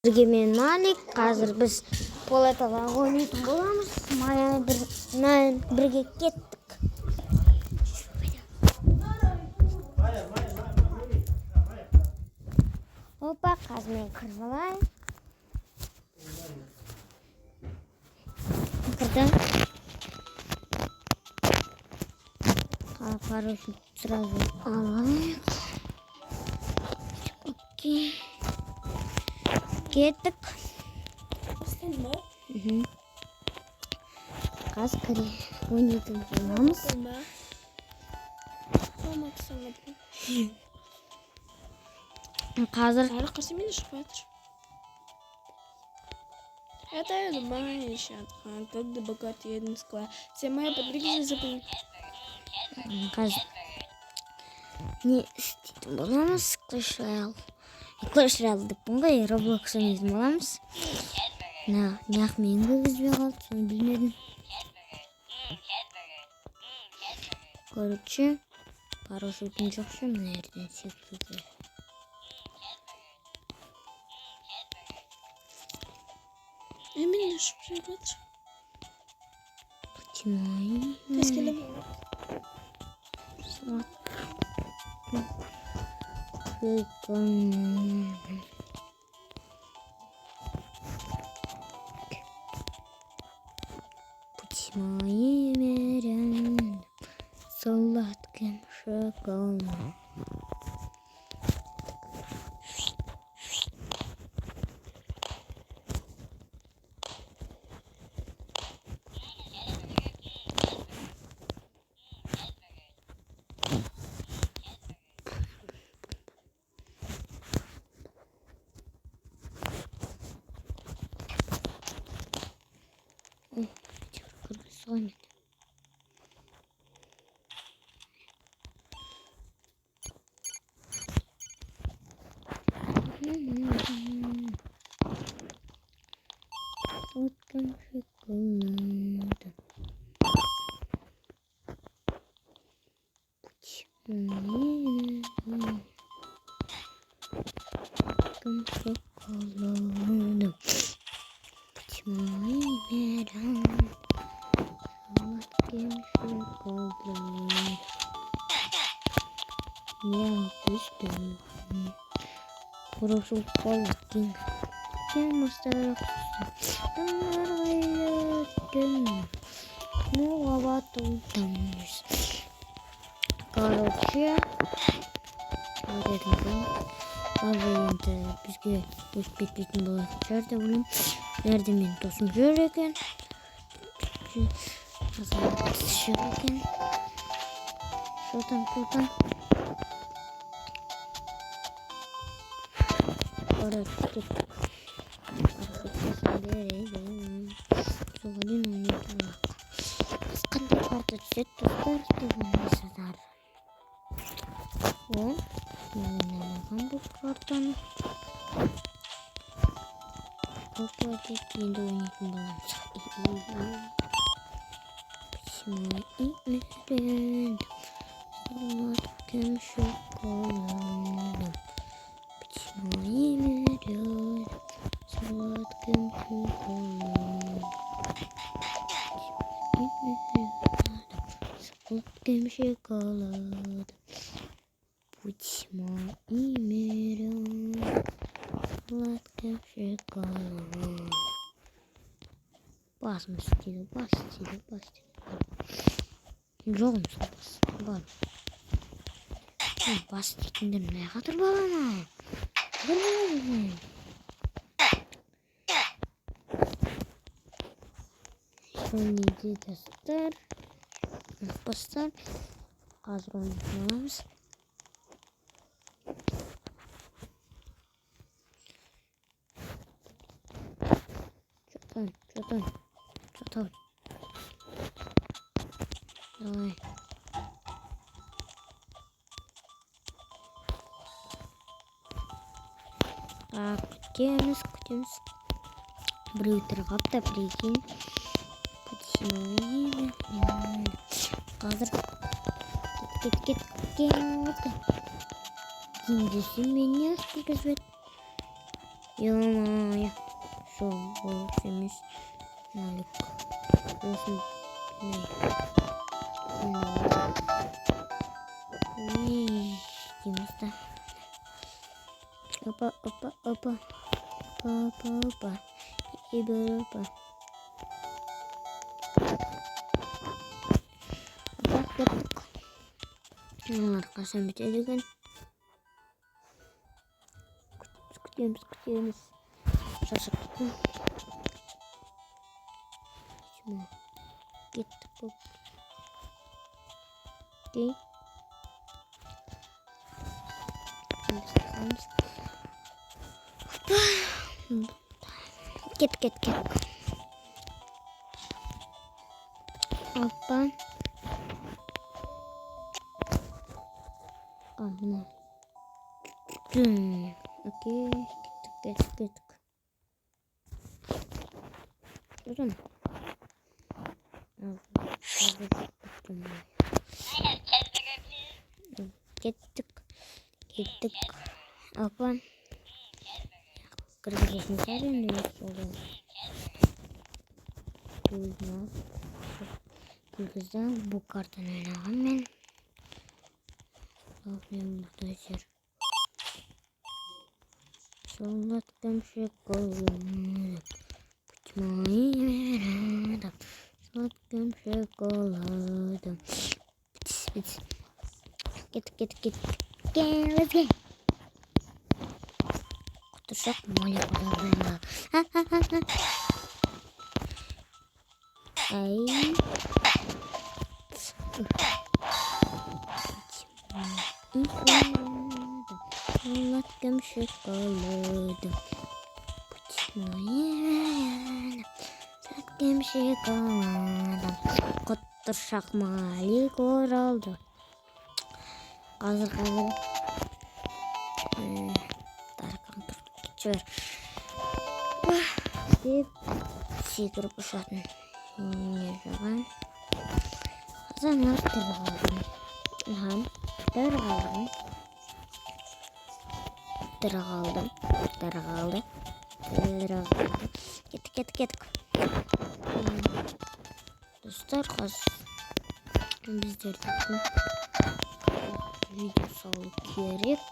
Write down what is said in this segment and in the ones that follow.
Мен Малик, қазір біз лава ойлайтын боламыз. Бірге кеттік. Опа, қазір мен кіріп алайын. Кірдім. Парашют сразу алайық. Окей. Кеттік. Қазір ойнайтын боламыз. Қазір қырсы мені шықпай жатыр. Это я думаю, еще когда богат едем с класса. Все мои подруги забыли. Қазір не істейтін боламыз? Clash Royale деп бұнға Roblox ойнайтын боламыз. Неғып мен кіргізбей қалды, соны білмедім. Короче, парашютым жоқ ше, мына жерден секіруге. Мен шықпай жатыр. Почему? Тез келем. Прикольно. Путь моим рядом, сладким шоколадом. Кыргызстан. Сладким шоколадом. Я пустую. Хорошо полотен. Чем осталось? Ну, лава там. Короче, вот это лава енді бізге өтіп кетпейтін болатын шығар деп ойлаймын. Нәрде менің досым жүр екен. Шығыр екен. Шотан. Orada tutup soğudun oynayalım. Sıkıntı kartı çiçek dostlar devamlı o oynamadan bu kartını okuyacak kendi oynayalım bakalım. Şimdi İzmir'den sağlıkım şokoladım. Моими рядом, сладким шоколадом. Сладким шоколадом. Путь моими рядом, сладким шоколадом. Basmış değil, Жоғым соғыс, бар. Бас дейтіндер не қатыр балама? Şimdi dostlar, postlar, hazır olmamız. Çatan. Давай. Күтеміз. Біреу тұрғап та прикинь. Қазір кет. Ендесі мені кіргізбет. Yo-yo. Sol boşumuz. Malik. Olsun. Ne? Kimista. Opa. Ibu opa. Yaptık. Arkadaşlar bitirdik. Kutlayalım. Şaşırttım. Şimdi gittik bu. Okey. Git. Hoppa. Aman. Okey. Gittik. Durun. Gittik. Apan. Kırgız'ın ne oldu? Kırgız'dan bu kartını oynadım ben. Bakayım burada içer. Salattım şokoladı. Salattım şokoladı. Bit. Git. Let's go. Kutursak mı öyle kadar? Ay. Salattım şokoladı. Salattım şokoladı. Kutursak mı öyle koraldı? Hazır. Tarkan geçiyor. Deyip секіріп ұшатын. Не жоған. Қазанлар Тырғалдым. Кеттік. Достар, біздерді видео салу керек.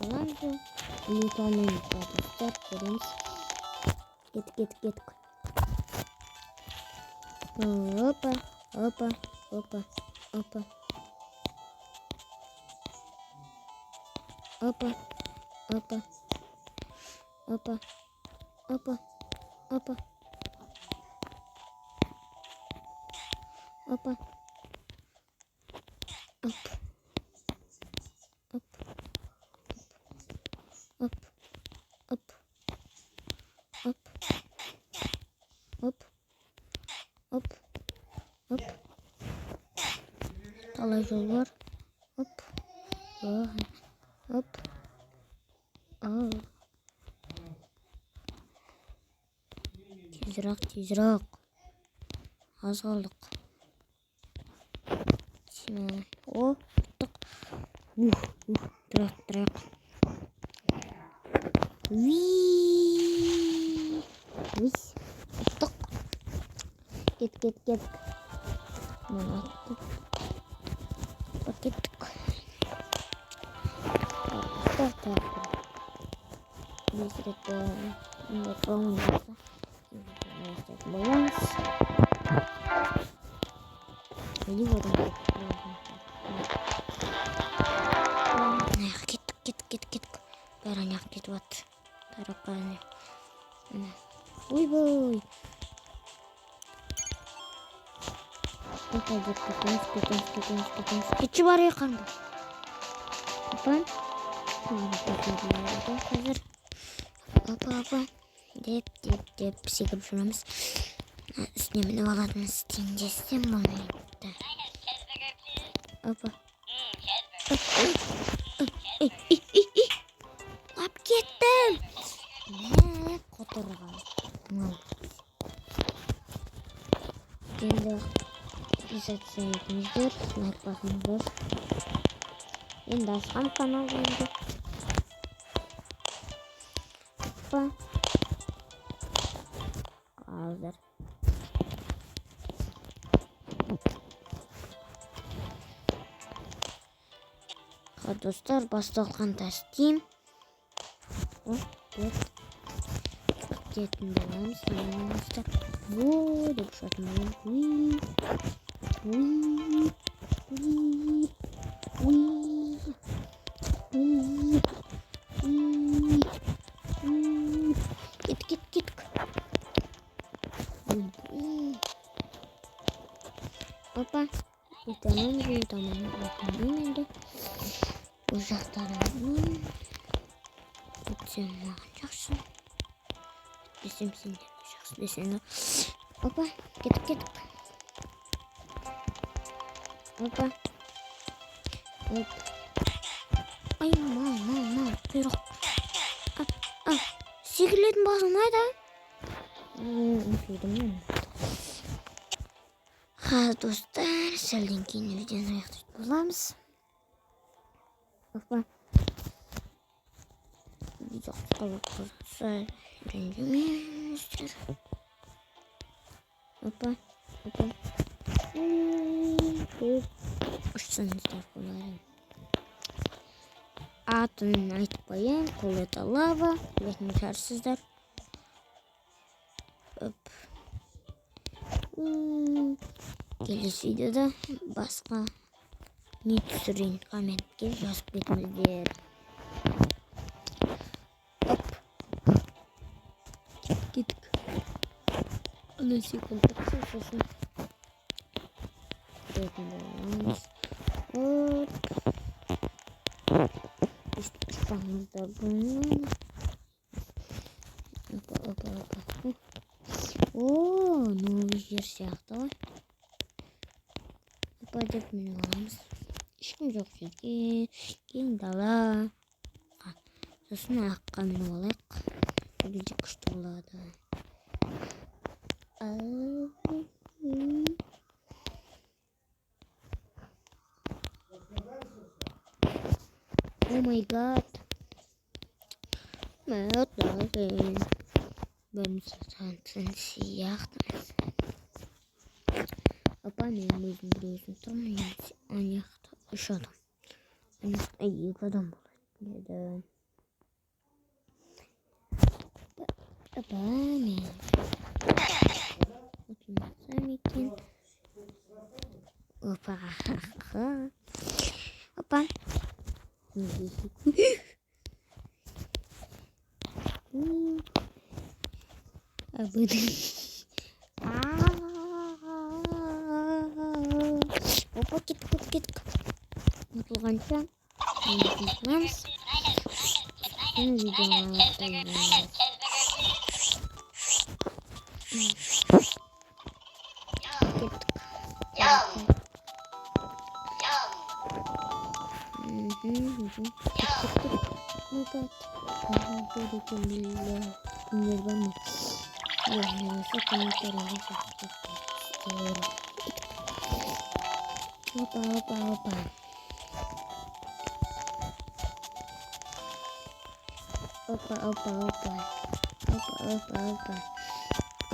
Боламыз. Лютаның достар, көреміз. Кеттік. Опа. Talay yol var. Hop. Tezrak. Az kaldık. Şimdi tuttuk. Trak. Tuttuk. Git. Mana tuttuk. Pakettik. Bolamız. Git. Baranyak git. Tarakannya. Uy boy. Keçi var ya kan bu. Kapan. Hazır. Apa. Dep. Sekip şunamız. Üstüne ne valadın stincesin bana gitti. Apa. Lap gittim. Ne kotorgan. Şimdi İzlediğinizdir. Like basınızdır. Енді ашқам каналды енді. Опа. Қазір. Достар, басталған тастим. Кеттім боламыз. Достар. Деп ұшатын боламыз. Кет. Опа. Тамам. Бұл жақтарымның өтсем маған жақсы. Өтпесем сендерге жақсы десені. Опа, кетіп. Опа. Оп. Ай, мал, құйрық. Секірлетін басын айда. Достар, сәлден кейін видеоны аяқтайтын боламыз. Опа. Видео қалып қалса ренжімеңіздер. Опа. Ұшсаңыздар болады. Атын айтып қояйын. Бұл это лава. Білетін шығарсыздар. Келесі видеода басқа не түсірейін комментке жазып кетіңіздер. Кеттік. Ана секунд сосын көретін боламыз. Естіп тұрсаңыздар бұны. Опа. Новый жер сияқты ғой. Опа деп мені аламыз. Ешкім жоқ жерге. Кең дала. Сосын аққа мені алайық. Бұл кезде күшті болады. О май гад. Бәріміз сантын сияқтымыз. Опа, мен өзім біреуізім тұрмын. Анияқта үш адам. Анияқта екі адам болады. Опа, мен отырмасам екен. Опа. Опа, кеттік. Ұтылғанша ұтыламыз. Видеоға аяқтаймыз.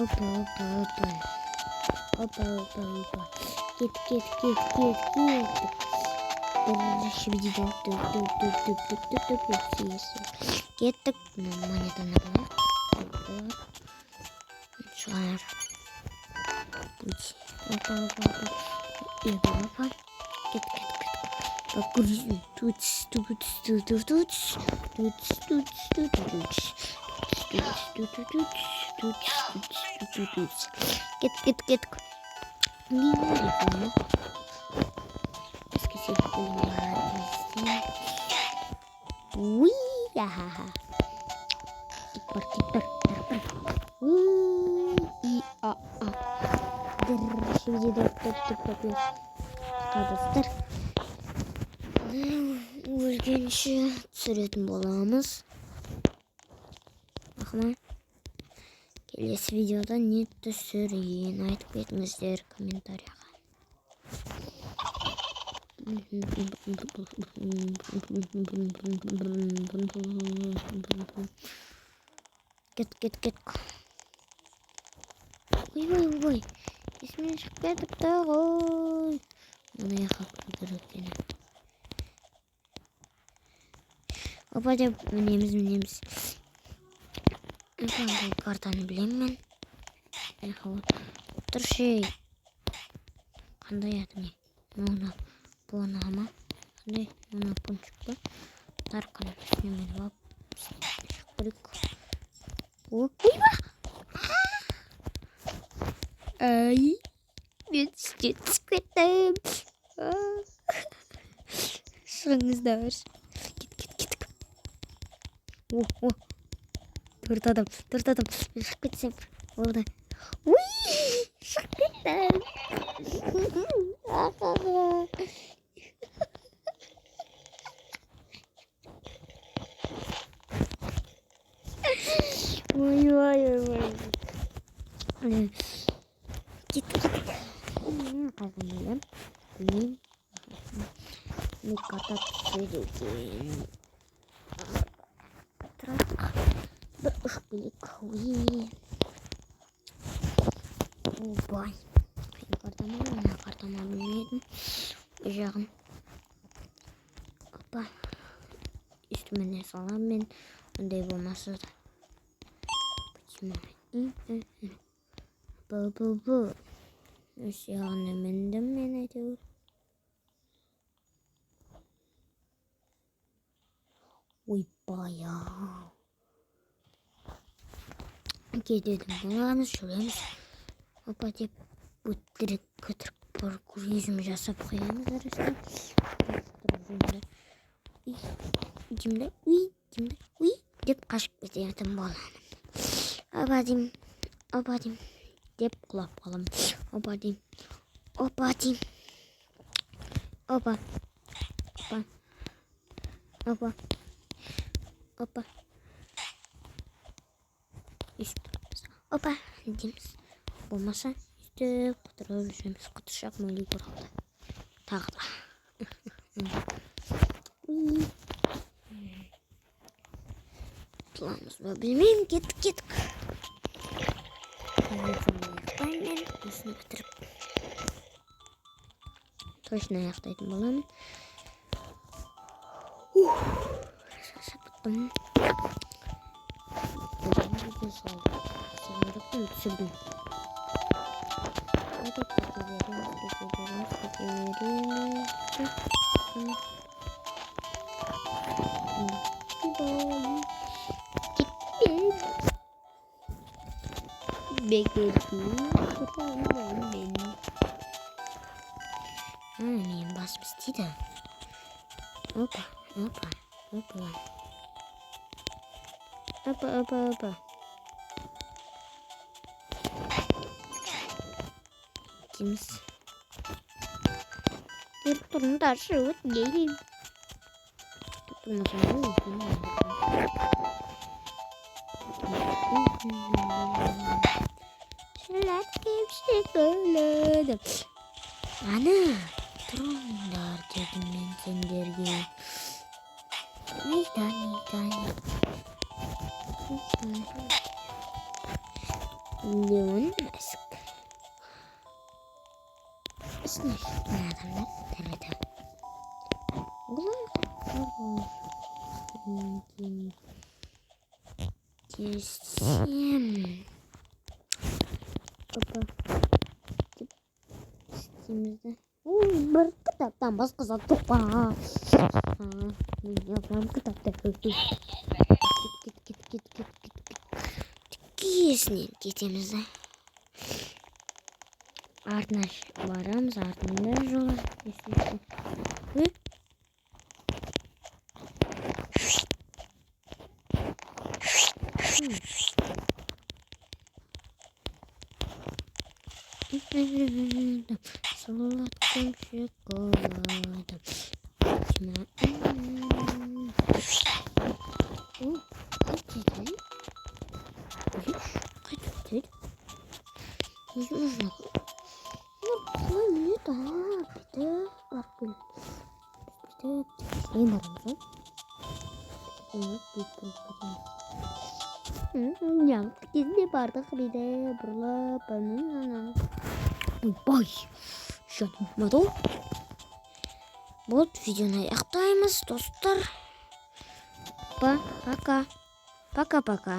Опа. Кеттік. Монетаны алайық. Шығар. Опа. Кеттік. Покурим. Кеттік. Dostlar, өлгенше түсіретін боламыз. Ақына келесі видеода не түсірейін айтып кетіңіздер комментарияға. Кет. Ой. Есімнен шығып кетіпті ғой. Мұны яқап керек екен. Опа деп мінеміз. Бұл картаны білемін мен. Тұршей. Қандай атың? Мұны бұны ама. Қандай? Мұны пұншық па? Тарқаны үстіне мен бап. Шықпырық. Ойба! Ай! Мен үстен түсіп кеттім. Шығыңыздар. Кет. Төрт адам. Шығып кетсем. Олда. Уй! Шығып кеттім. Ой. Кет. Қазым білем. Не катап түседі екен. Тұрақ. Бір ұшып келек. Ойбай. Картама білмедім. Жағын. Опа. Үстіміне салам мен. Ондай болмасы да. Бұл. Өз яғына міндім мен әйтеуір. Ойбай ау. Кетедім. Боламыз, жүреміз. Опа деп өттірік көтіріп паркуризм жасап қоямыз арасында. Уй деп қашып кететін боламын. Опа дейм деп құлап қалам. Опа дейм. Опа дейміз. Болмаса үстіп құтырып жүреміз. Құтыршақ мөлі құралды. Тағы да. Тұламыз ба білмеймін. Кеттік. Мен осыны бітіріп. Точно аяқтайтын боламын. Шашып бұттым. Сағындықпен түсірдім. Мен басым істейді. Опа. Деміз. Тұрыңдаршы өтінейін. Шылат кепші көледі. Ана, тұрыңдар дедім мен сендерге. Нейдан. Леон мәсік. Үстіне шыққан адамдар тәреді. Кесем. Опа. Істемізді. Бір кітаптан басқа зат жоқ па. Мен япырам кітапты. Кесінен кетемізді. Артына барамыз, артында жолы. Сладким шоколадом. Нужно. Ну, мне так, это паркур. Жаңылықты кезінде бардық биде бұрылып. Ойбай, жаным мадол. Вот, видеоны аяқтаймыз, достар. Пока. Пока-пока.